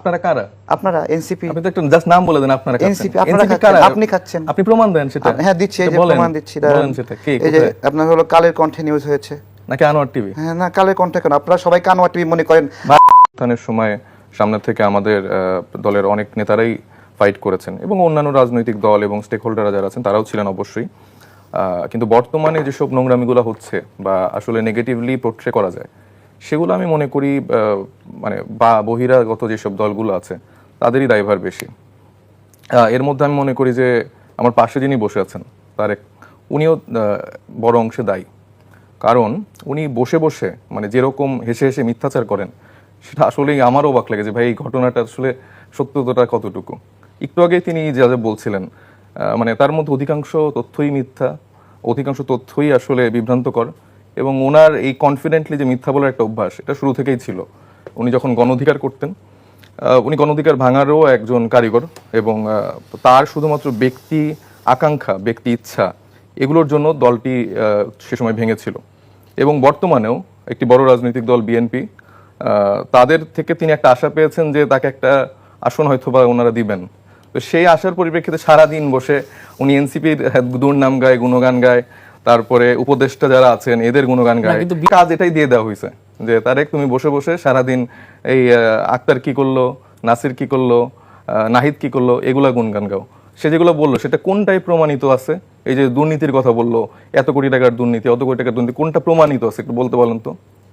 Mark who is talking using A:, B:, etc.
A: আপনারা কারা?
B: আপনারা এনসিপি।
A: আপনি তো একটু জাস্ট নাম বলে দেন, আপনারা
B: এনসিপি আপনারা খাচ্ছেন, আপনি খাচ্ছেন।
A: আপনি প্রমাণ দেন সেটা।
B: হ্যাঁ দিচ্ছি, এই যে প্রমাণ দিচ্ছি।
A: বলেন সেটা কি?
B: এই যে আপনার হলো কালের কণ্ঠে নিউজ হয়েছে
A: নাকি আনোয়ার টিভি?
B: হ্যাঁ না, কালের কণ্ঠে কেন? আপনারা সবাই আনোয়ার টিভি মনে করেন।
C: স্থানের সময় সামনে থেকে আমাদের দলের অনেক নেতারাই ফাইট করেছেন এবং অন্যান্য রাজনৈতিক দল এবং স্টেক হোল্ডাররা যারা আছেন তারাও ছিলেন অবশ্যই। কিন্তু বর্তমানে যেসব নোংরামিগুলো হচ্ছে বা আসলে নেগেটিভলি পোর্ট্রে করা যায়, সেগুলো আমি মনে করি মানে বা বহিরাগত যেসব দলগুলো আছে তাদেরই দায়ভার বেশি। এর মধ্যে আমি মনে করি যে আমার পাশে যিনি বসে আছেন তারেক, উনিও বড় অংশে দায়ী। কারণ উনি বসে বসে মানে যেরকম হেসে হেসে মিথ্যাচার করেন, সেটা আসলেই আমারও অবাক লাগে যে ভাই এই ঘটনাটা আসলে সত্যতাটা কতটুকু। একটু আগে তিনি যা যা বলছিলেন, মানে তার মধ্যে অধিকাংশ তথ্যই মিথ্যা, অধিকাংশ তথ্যই আসলে বিভ্রান্তকর। এবং ওনার এই কনফিডেন্টলি যে মিথ্যা বলার একটা অভ্যাস, এটা শুরু থেকেই ছিল। উনি যখন গণ অধিকার করতেন, উনি গণ অধিকার ভাঙারও একজন কারিগর এবং তার শুধুমাত্র ব্যক্তি আকাঙ্ক্ষা, ব্যক্তি ইচ্ছা, এগুলোর জন্য দলটি সে সময় ভেঙেছিল। এবং বর্তমানেও একটি বড় রাজনৈতিক দল বিএনপি, তাদের থেকে তিনি একটা আশা পেয়েছেন যে তাকে একটা আসন হয়তো বা ওনারা দিবেন। তো সেই আশার পরিপ্রেক্ষিতে সারাদিন বসে উনি এনসিপির দুর্নাম গায়, গুণগান গায়, তারপরে উপদেষ্টা যারা আছেন এদের গুণগান গায়। কিন্তু কাজ এটাই দিয়ে দেওয়া হয়েছে যে তারেক তুমি বসে বসে সারাদিন এই আক্তার কি করলো, নাসির কি করলো, নাহিদ কি করলো, এগুলা গুণগান গাও। সে যেগুলো বললো সেটা কোনটাই প্রমাণিত আছে? এই যে দুর্নীতির কথা বললো, এত কোটি টাকার দুর্নীতি, অত কোটি টাকার দুর্নীতি, কোনটা প্রমাণিত আছে একটু বলতে বলেন তো।